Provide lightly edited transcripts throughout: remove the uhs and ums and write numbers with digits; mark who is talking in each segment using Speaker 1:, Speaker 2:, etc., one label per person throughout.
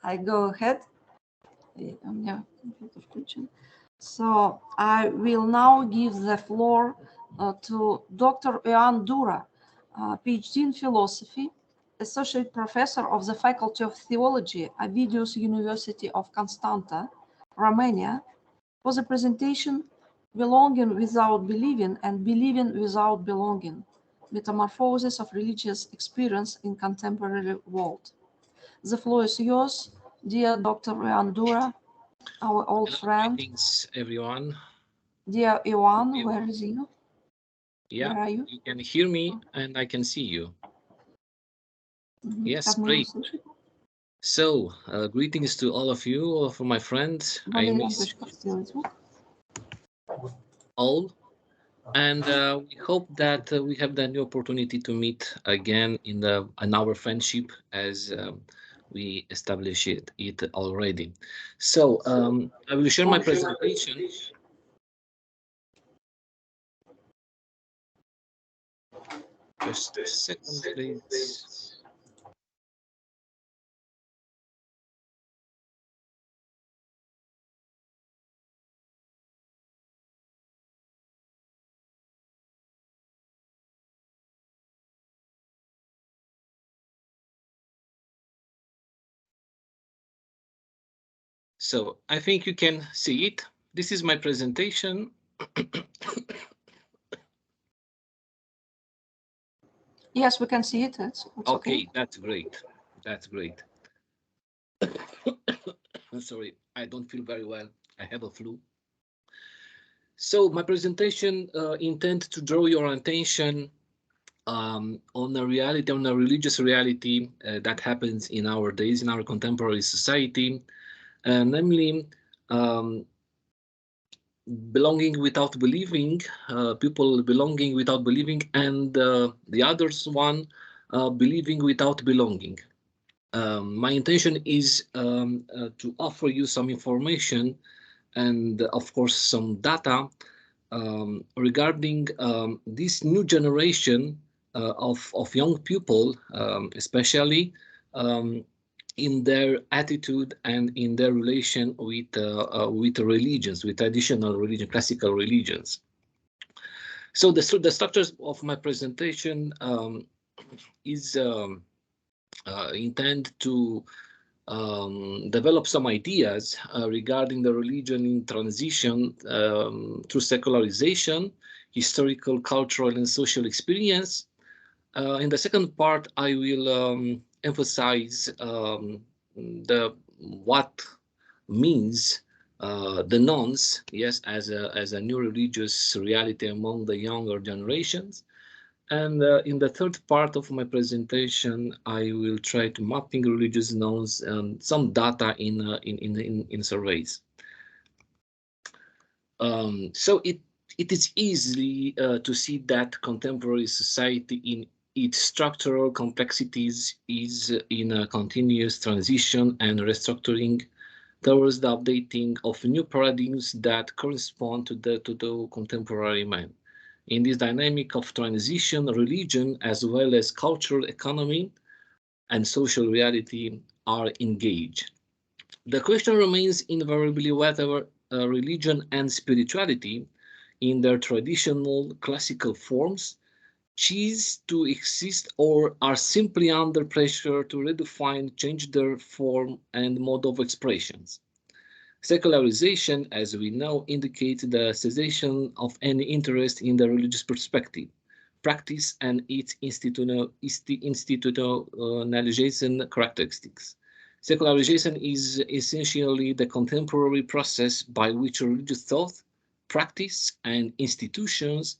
Speaker 1: I go ahead. So I will now give the floor to Dr. Ioan Dura, PhD in philosophy, associate professor of the Faculty of Theology, Ovidиuc University of Constanța, Romania, for the presentation Belonging Without Believing and Believing Without Belonging, Metamorphoses of Religious Experience in Contemporary World. The floor is yours, dear Dr. Ioan Dura, our old friend.
Speaker 2: Greetings, everyone.
Speaker 1: Dear Ioan, where is you?
Speaker 2: Yeah,
Speaker 1: where are you?
Speaker 2: You can hear me and I can see you. Yes, great. So, greetings to all of you, all of my friends. I miss all. And we hope that we have the new opportunity to meet again in our friendship as we established it already. So I will share my presentation. Just a second, please. So I think you can see it. This is my presentation.
Speaker 1: Yes, we can see it. It's
Speaker 2: okay, that's great. That's great. I'm sorry, I don't feel very well. I have a flu. So my presentation intends to draw your attention on a reality, on a religious reality that happens in our days, in our contemporary society, namely belonging without believing, people belonging without believing, and the others one, believing without belonging. My intention is to offer you some information and, of course, some data regarding this new generation of young people, especially in their attitude and in their relation with religions, with traditional religion, classical religions. So the structures of my presentation is intend to develop some ideas regarding the religion in transition through secularization, historical, cultural, and social experience. In the second part, I will emphasize what means the nones, yes, as a new religious reality among the younger generations. And in the third part of my presentation, I will try to mapping religious nones and some data in surveys. So it is easy to see that contemporary society in its structural complexities is in a continuous transition and restructuring towards the updating of new paradigms that correspond to the contemporary man. In this dynamic of transition, religion, as well as cultural economy and social reality are engaged. The question remains invariably whether religion and spirituality, in their traditional classical forms, cease to exist or are simply under pressure to redefine, change their form and mode of expressions. Secularization, as we know, indicates the cessation of any interest in the religious perspective, practice, and its institutionalization characteristics. Secularization is essentially the contemporary process by which religious thought, practice, and institutions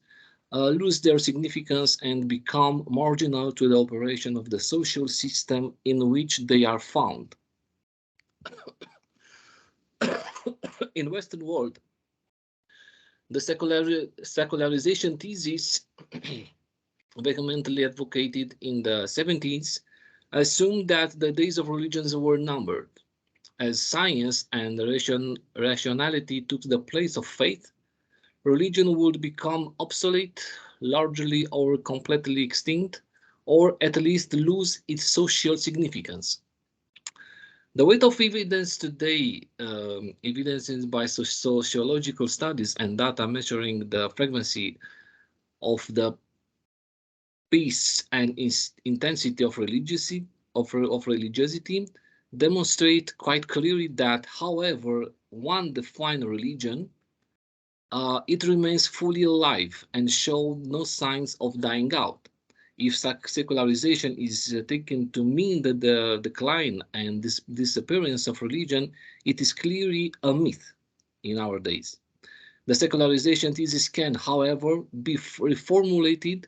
Speaker 2: lose their significance and become marginal to the operation of the social system in which they are found. In Western world, the secularization thesis vehemently advocated in the 70s assumed that the days of religions were numbered. As science and rationality took the place of faith, religion would become obsolete, largely or completely extinct, or at least lose its social significance. The weight of evidence today, evidenced by sociological studies and data measuring the frequency of the pace and intensity of religiosity, demonstrate quite clearly that, however one define religion, it remains fully alive and shows no signs of dying out. If secularization is taken to mean the decline and disappearance of religion, it is clearly a myth in our days. The secularization thesis can, however, be reformulated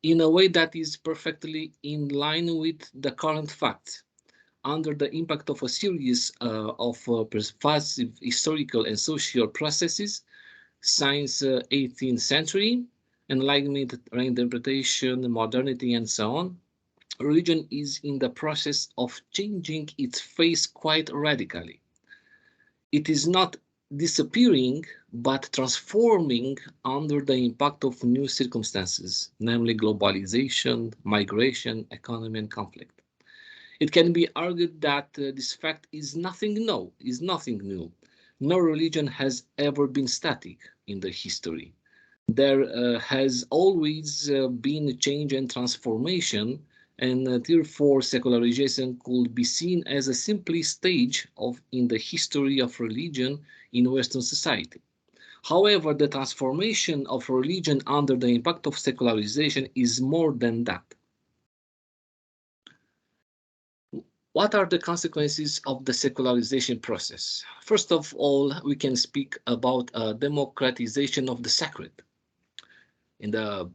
Speaker 2: in a way that is perfectly in line with the current facts. Under the impact of a series of pervasive historical and social processes, since 18th century, Enlightenment, reinterpretation, modernity, and so on, religion is in the process of changing its face quite radically. It is not disappearing, but transforming under the impact of new circumstances, namely globalization, migration, economy, and conflict. It can be argued that this fact is nothing new. No religion has ever been static in the history. There has always been change and transformation, and therefore secularization could be seen as a simply stage in the history of religion in Western society. However, the transformation of religion under the impact of secularization is more than that. What are the consequences of the secularization process? First of all, we can speak about a democratization of the sacred. In the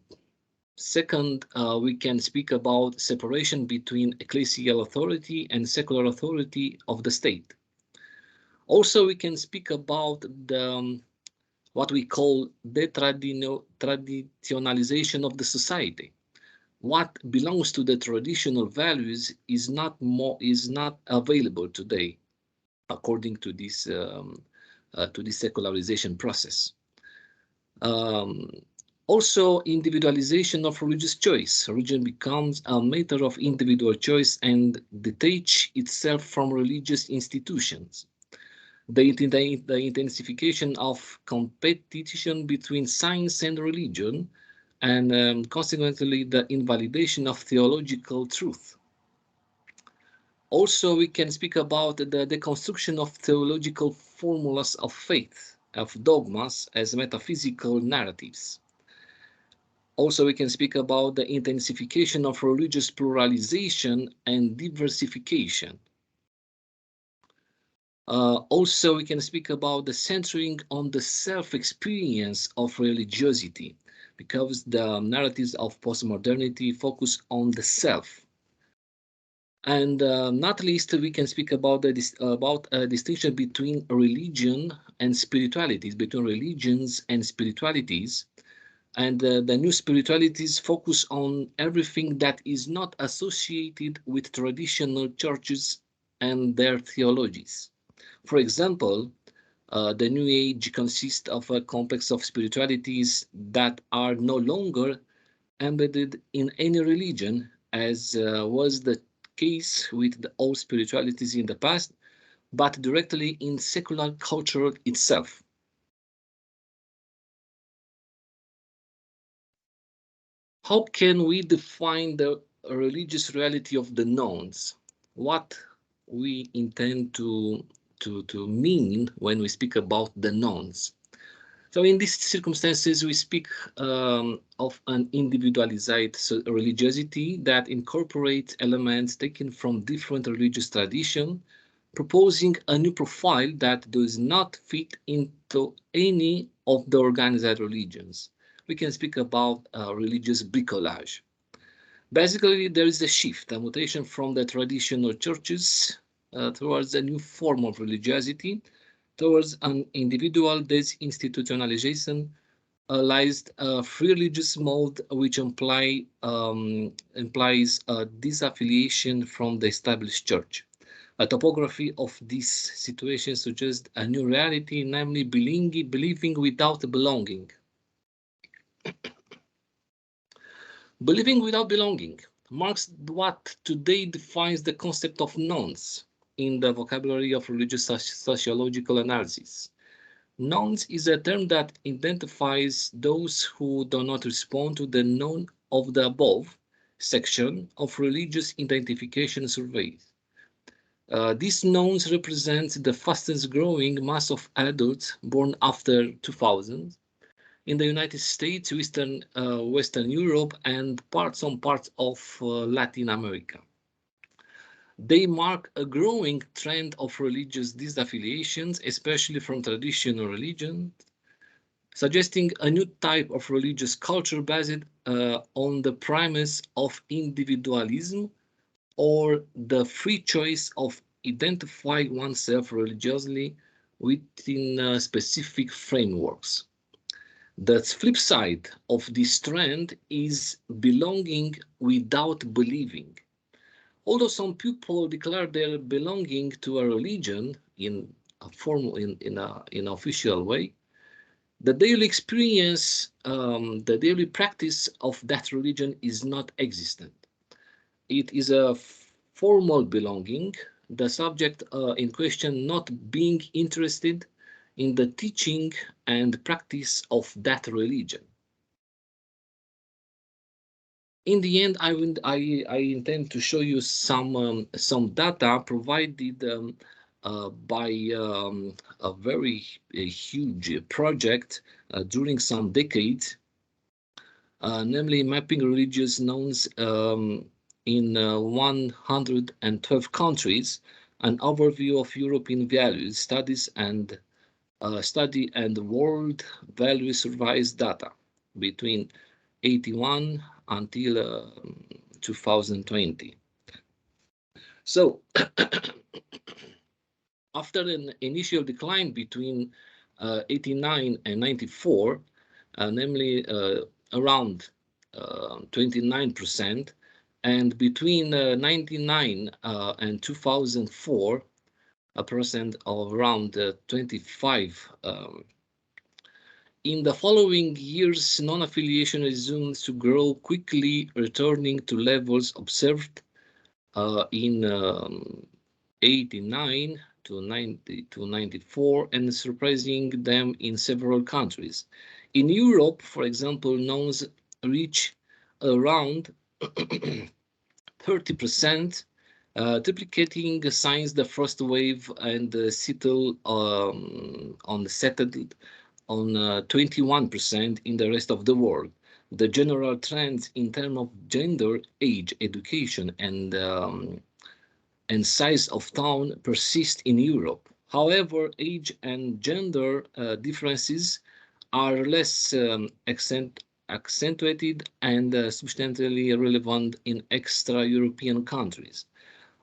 Speaker 2: second, we can speak about separation between ecclesial authority and secular authority of the state. Also, we can speak about the what we call detraditionalization of the society. What belongs to the traditional values is not available today, according to this secularization process. Also, individualization of religious choice. Religion becomes a matter of individual choice and detach itself from religious institutions. The intensification of competition between science and religion, and consequently the invalidation of theological truth. Also, we can speak about the deconstruction of theological formulas of faith, of dogmas as metaphysical narratives. Also, we can speak about the intensification of religious pluralization and diversification. Also, we can speak about the centering on the self-experience of religiosity, because the narratives of postmodernity focus on the self. And not least, we can speak about a distinction between religion and spiritualities, between religions and spiritualities. And the new spiritualities focus on everything that is not associated with traditional churches and their theologies. For example, the New Age consists of a complex of spiritualities that are no longer embedded in any religion, as was the case with the old spiritualities in the past, but directly in secular culture itself. How can we define the religious reality of the knowns? What we intend to mean when we speak about the knowns? So in these circumstances, we speak of an individualized religiosity that incorporates elements taken from different religious traditions, proposing a new profile that does not fit into any of the organized religions. We can speak about religious bricolage. Basically, there is a shift, a mutation from the traditional churches towards a new form of religiosity, towards an individual desinstitutionalization, a free religious mode, which implies a disaffiliation from the established church. A topography of this situation suggests a new reality, namely believing without belonging. Believing without belonging marks what today defines the concept of knowns. in the vocabulary of religious sociological analysis. Nones is a term that identifies those who do not respond to the none of the above section of religious identification surveys. These nones represent the fastest growing mass of adults born after 2000 in the United States, Western Europe, and some parts of Latin America. They mark a growing trend of religious disaffiliations, especially from traditional religion, suggesting a new type of religious culture based on the premise of individualism or the free choice of identifying oneself religiously within specific frameworks. The flip side of this trend is belonging without believing. Although some people declare their belonging to a religion in a formal, in an official way, the daily experience, the daily practice of that religion is not existent. It is a formal belonging, the subject in question not being interested in the teaching and practice of that religion. In the end, I intend to show you some data provided by a very huge project during some decades, namely mapping religious nones in 112 countries, an overview of European values, study and world value surveys data between 81 until 2020. So after an initial decline between 89 and 94, namely around 29%, and between 99 and 2004, a percent of around 25. In the following years, non-affiliation resumed to grow quickly, returning to levels observed in 89 to 90 to 94 and surprising them in several countries. In Europe, for example, nones reach around 30%, duplicating since the first wave and settled on 21% in the rest of the world. The general trends in terms of gender, age, education, and size of town persist in Europe. However, age and gender differences are less accentuated and substantially relevant in extra-European countries.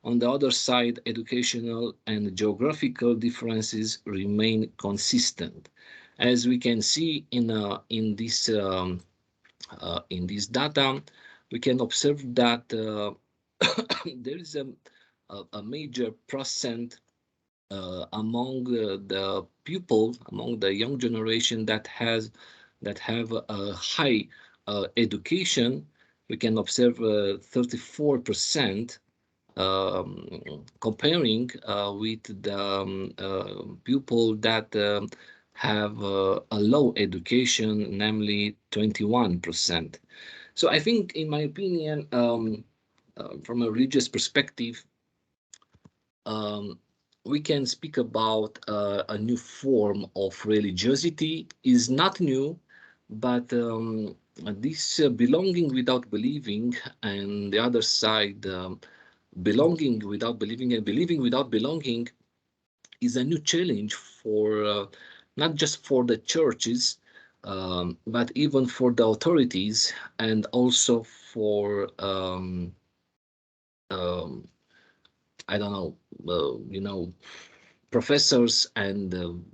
Speaker 2: On the other side, educational and geographical differences remain consistent. As we can see in this data, we can observe that there is a major percent among the pupils, among the young generation that have a high education. We can observe 34%. Comparing with the people that have a low education, namely 21%. So I think, in my opinion, from a religious perspective, we can speak about a new form of religiosity. Is not new, but this belonging without believing, and the other side, belonging without believing and believing without belonging, is a new challenge for not just for the churches, but even for the authorities, and also for I don't know, professors and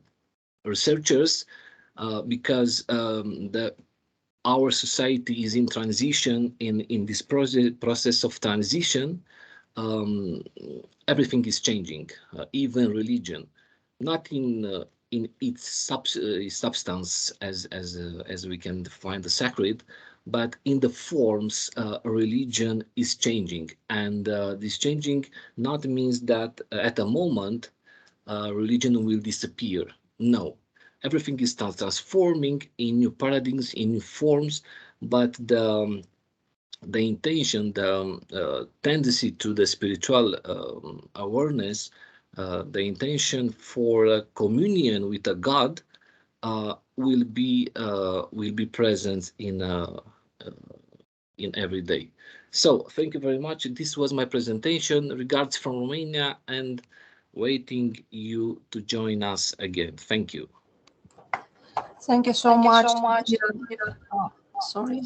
Speaker 2: researchers, because our society is in transition. In this process of transition, everything is changing, even religion, not in its substance as we can define the sacred, but in the forms, religion is changing, and this changing not means that at a moment religion will disappear. No, everything is transforming in new paradigms, in new forms, but the intention, the tendency to the spiritual awareness, the intention for communion with a God will be present in every day. So thank you very much. This was my presentation. Regards from Romania, and waiting you to join us again. Thank you.
Speaker 1: Thank you so much. Sorry.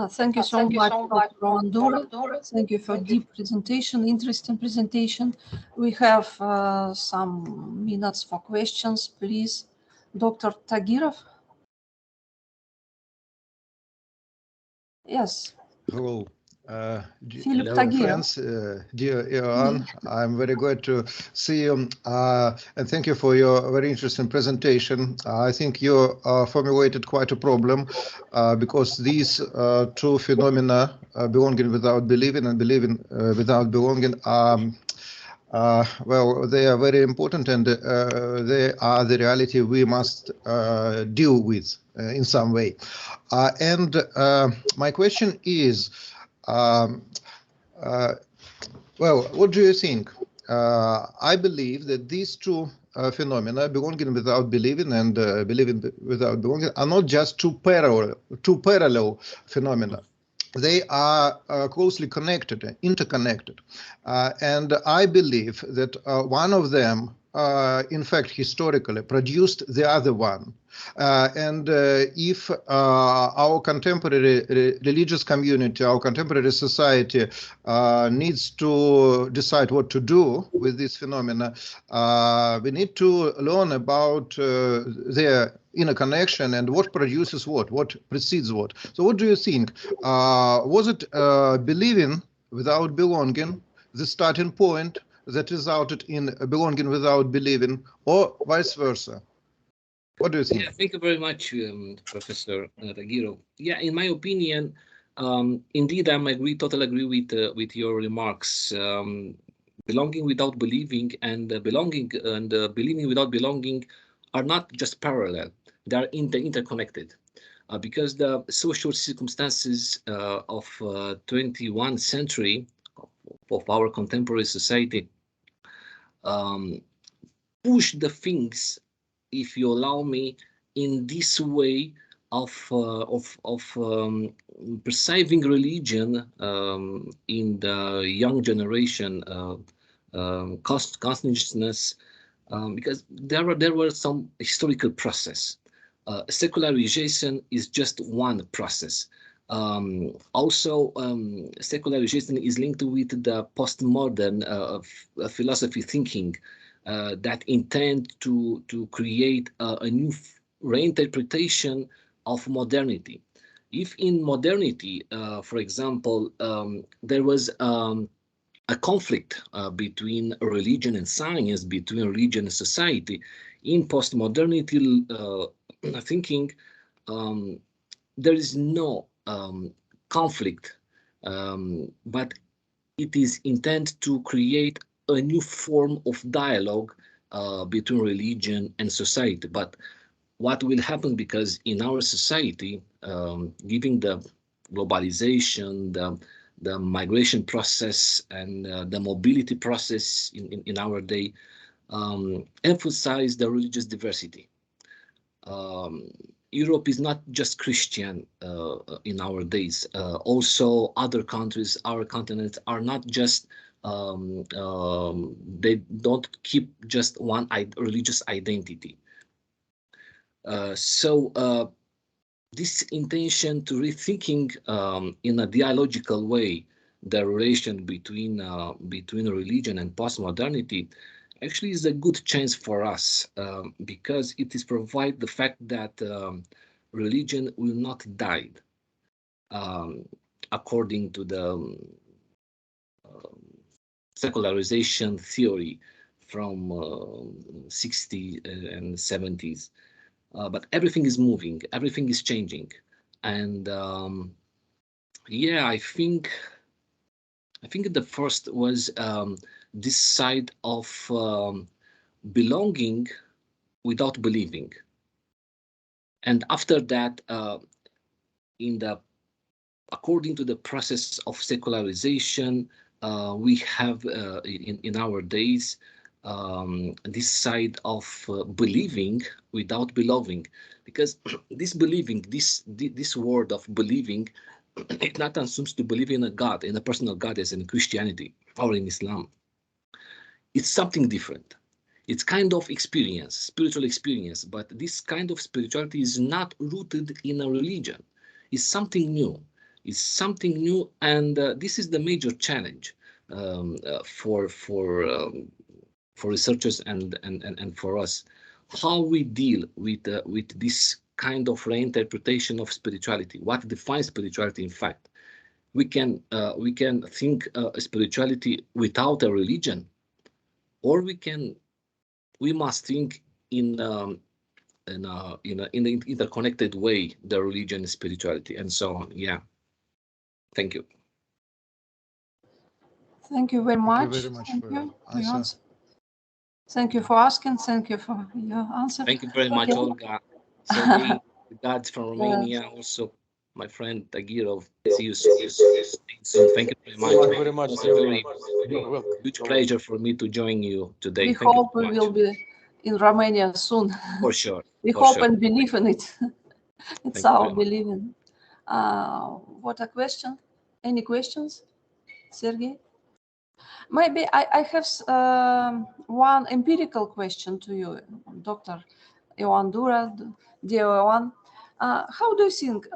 Speaker 1: Thank you so much, Dr. Ioan Dura. Thank you for deep presentation, interesting presentation. We have some minutes for questions, please. Dr. Tagirov? Yes.
Speaker 3: Hello.
Speaker 1: Philip Tagirov.
Speaker 3: Friends, dear Ioan, I'm very glad to see you, and thank you for your very interesting presentation. I think you formulated quite a problem because these two phenomena, belonging without believing and believing without belonging, well, they are very important, and they are the reality we must deal with in some way. And my question is, well, what do you think? I believe that these two phenomena, belonging without believing and believing without belonging, are not just two parallel phenomena. They are closely connected, interconnected. And I believe that one of them, in fact, historically produced the other one. And if our contemporary religious community, our contemporary society needs to decide what to do with this phenomena, we need to learn about their inner connection and what produces what precedes what. So what do you think? Was it believing without belonging the starting point that resulted in belonging without believing, or vice versa? What do you think?
Speaker 2: Yeah, thank you very much, Professor Tagirov. Yeah, in my opinion, indeed, totally agree with your remarks. Belonging without believing and belonging and believing without belonging are not just parallel; they are interconnected. Because the social circumstances of 21st century of our contemporary society push the things, if you allow me, in this way of perceiving religion in the young generation, consciousness, because there were some historical process. Secularization is just one process. Also, secularization is linked with the postmodern philosophy thinking that intend to create a new reinterpretation of modernity. If in modernity, for example, there was a conflict between religion and science, between religion and society, in postmodernity thinking, there is no conflict, but it is intended to create a new form of dialogue between religion and society. But what will happen, because in our society, given the globalization, the migration process, and the mobility process in our day, emphasize the religious diversity. Europe is not just Christian in our days. Also, other countries, our continent, are not just they don't keep just one religious identity. So this intention to rethinking in a dialogical way the relation between religion and postmodernity actually is a good chance for us, because it is provide the fact that religion will not die, according to the secularization theory from 60s and 70s. But everything is moving, everything is changing. And yeah, I think the first was this side of belonging without believing. And after that, according to the process of secularization, we have in our days this side of believing without belonging, because this believing, this word of believing, it not assumes to believe in a God, in a personal God, as in Christianity or in Islam. It's something different. It's kind of experience, spiritual experience, but this kind of spirituality is not rooted in a religion. It's something new. It's something new, and this is the major challenge for researchers and for us, how we deal with this kind of reinterpretation of spirituality. What defines spirituality? In fact, we can think spirituality without a religion, or we must think in an interconnected way, the religion and spirituality, and so on. Yeah. Thank you.
Speaker 1: Thank you very much.
Speaker 3: Thank you very much
Speaker 1: Thank
Speaker 3: for
Speaker 1: you.
Speaker 3: your answer.
Speaker 1: Thank you for asking. Thank you for your answer.
Speaker 2: Thank you very much,
Speaker 1: Okay.
Speaker 2: Olga. Sergey, regards from Romania. Also, my friend Tagirov. See you soon. Thank you very much.
Speaker 4: Thank you very much.
Speaker 2: It was a very huge pleasure for me to join you today.
Speaker 1: We
Speaker 2: Thank you
Speaker 1: hope we
Speaker 2: very much.
Speaker 1: will be in Romania soon.
Speaker 2: For sure.
Speaker 1: We
Speaker 2: for
Speaker 1: hope
Speaker 2: sure.
Speaker 1: and believe in it. It's
Speaker 2: Thank you
Speaker 1: our
Speaker 2: very much.
Speaker 1: believing. What a question. Any questions, Sergey? Maybe I have one empirical question to you, Dr. Ioan Dura, dear Ioan. How do you think,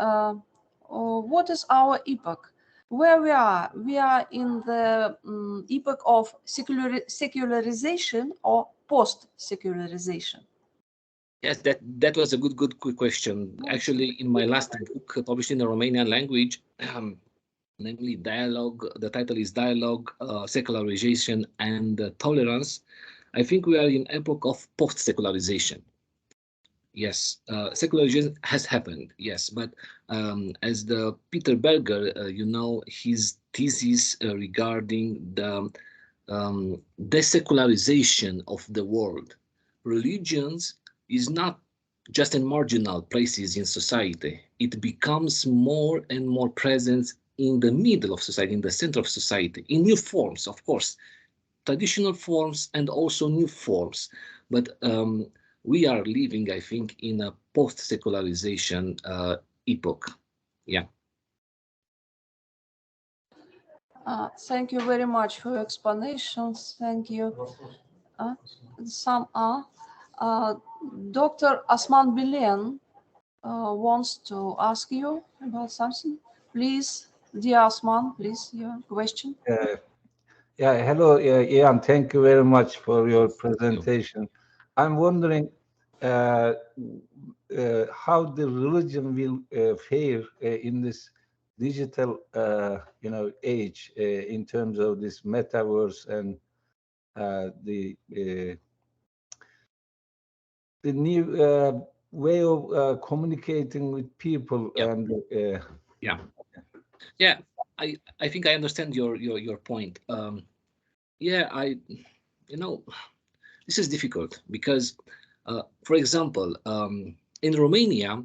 Speaker 1: what is our epoch? Where we are? We are in the epoch of secularization or post-secularization?
Speaker 2: Yes, that was a good question. Actually, in my last book published in the Romanian language, namely Dialogue, the title is Dialogue, Secularization and Tolerance. I think we are in epoch of post-secularization. Yes, secularization has happened, yes, but as the Peter Berger, his thesis regarding the desecularization of the world, religions is not just in marginal places in society. It becomes more and more present in the middle of society, in the center of society, in new forms, of course, traditional forms and also new forms. But we are living, I think, in a post-secularization epoch. Yeah.
Speaker 1: Thank you very much for your explanations. Thank you. Dr. Osman Bilen wants to ask you about something. Please, dear Osman, please, your question.
Speaker 5: Yeah, hello, Ian. Thank you very much for your presentation. I'm wondering how the religion will fare in this digital, age in terms of this metaverse and the new way of communicating with people.
Speaker 2: Yeah.
Speaker 5: And
Speaker 2: yeah, I think I understand your point. This is difficult because, for example, in Romania,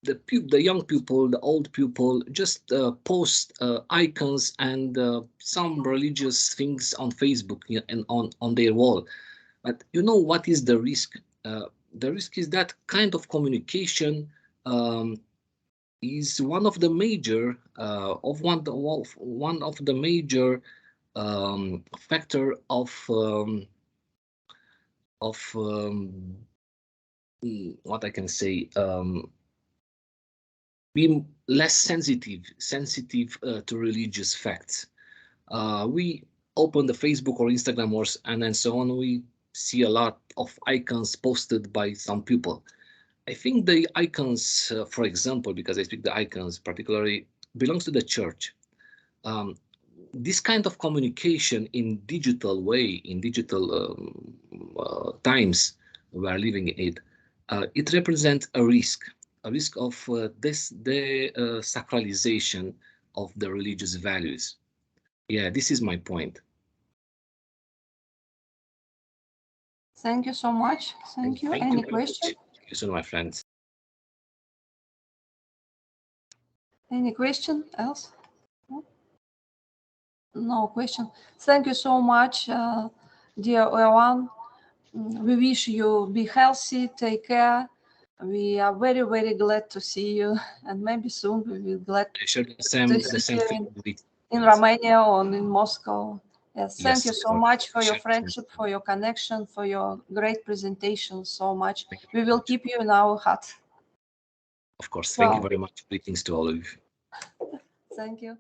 Speaker 2: the young people, the old people just post icons and some religious things on Facebook and on their wall. But you know what is the risk? The risk is that kind of communication is one of the major factor of what I can say, being less sensitive to religious facts. We open the Facebook or Instagram and then so on, we see a lot of icons posted by some people. I think the icons, for example, because I speak the icons particularly, belongs to the church. This kind of communication in digital way, in digital times we are living in it represents a risk. risk of desacralization of the religious values. Yeah, this is my point.
Speaker 1: Thank you so much. Thank you. Any question?
Speaker 2: Thank you so much, my friends.
Speaker 1: Any question else? No question. Thank you so much, dear Ioan. We wish you be healthy, take care. We are very, very glad to see you, and maybe soon we will be glad
Speaker 2: I share the
Speaker 1: to
Speaker 2: same
Speaker 1: see you
Speaker 2: feeling with
Speaker 1: in Romania or in Moscow. Yes, thank
Speaker 2: Yes,
Speaker 1: you so
Speaker 2: for
Speaker 1: much for your
Speaker 2: sure.
Speaker 1: friendship, for your connection, for your great presentation so much.
Speaker 2: Thank you
Speaker 1: We
Speaker 2: very
Speaker 1: will
Speaker 2: much.
Speaker 1: keep you in our heart.
Speaker 2: Of course, thank you
Speaker 1: Wow.
Speaker 2: very much. Greetings to all of you.
Speaker 1: Thank you.